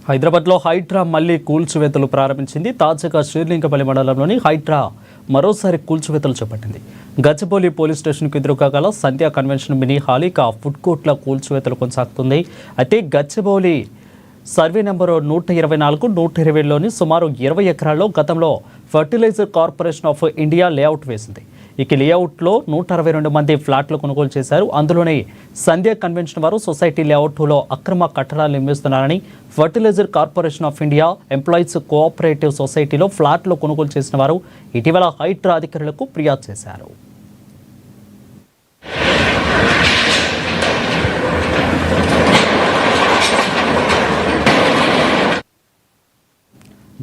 హైదరాబాద్లో హైడ్రా మళ్లీ కూల్చివేతలు ప్రారంభించింది. తాజాగా శ్రీలింగపల్లి మండలంలోని హైడ్రా మరోసారి కూల్చివేతలు చేపట్టింది. గచ్చిబౌలి పోలీస్ స్టేషన్కు ఎదురుగా గల సంధ్యా కన్వెన్షన్ మినీ హాలికా ఫుడ్ కోర్ట్ల కూల్చివేతలు కొనసాగుతుంది. అయితే గచ్చిబౌలి సర్వే నెంబరు 124, 120లోని సుమారు 20 ఎకరాల్లో గతంలో fertiliser corporation of India layout వేసింది. ఈ లేఅవుట్లో 162 మంది ఫ్లాట్లు కొనుగోలు చేశారు. అందులోనే సంధ్యా కన్వెన్షన్ వారు సొసైటీ లేఅవుట్లో అక్రమ కట్టడాలు నిర్మిస్తున్నారని fertiliser corporation of India employees cooperative సొసైటీలో ఫ్లాట్లు కొనుగోలు చేసిన వారు ఇటీవల హైడ్రా అధికారులకు ఫిర్యాదు చేశారు.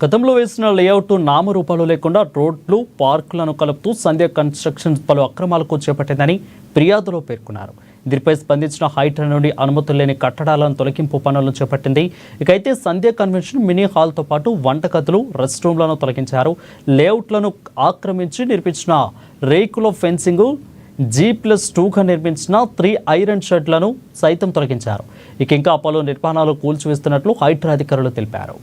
గతంలో వేసిన లేఅవుట్ నామరూపాలు లేకుండా రోడ్లు, పార్కులను కలుపుతూ సంధ్యా కన్స్ట్రక్షన్ పలు అక్రమాలకు చేపట్టిందని ఫిర్యాదులో పేర్కొన్నారు. దీనిపై స్పందించిన హైడ్రా నుండి అనుమతులు లేని కట్టడాలను తొలగింపు పనులను చేపట్టింది. ఇకైతే సంధ్యా కన్వెన్షన్ మినీ హాల్తో పాటు వంటగదులు, రెస్ట్ రూమ్లను తొలగించారు. లేఅవుట్లను ఆక్రమించి నిర్మించిన రేకుల ఫెన్సింగ్, G+2గా నిర్మించిన 3 ఐరన్ షెడ్లను సైతం తొలగించారు. ఇంకా పలు నిర్మాణాలు కూల్చివేస్తున్నట్లు హైడ్రా అధికారులు తెలిపారు.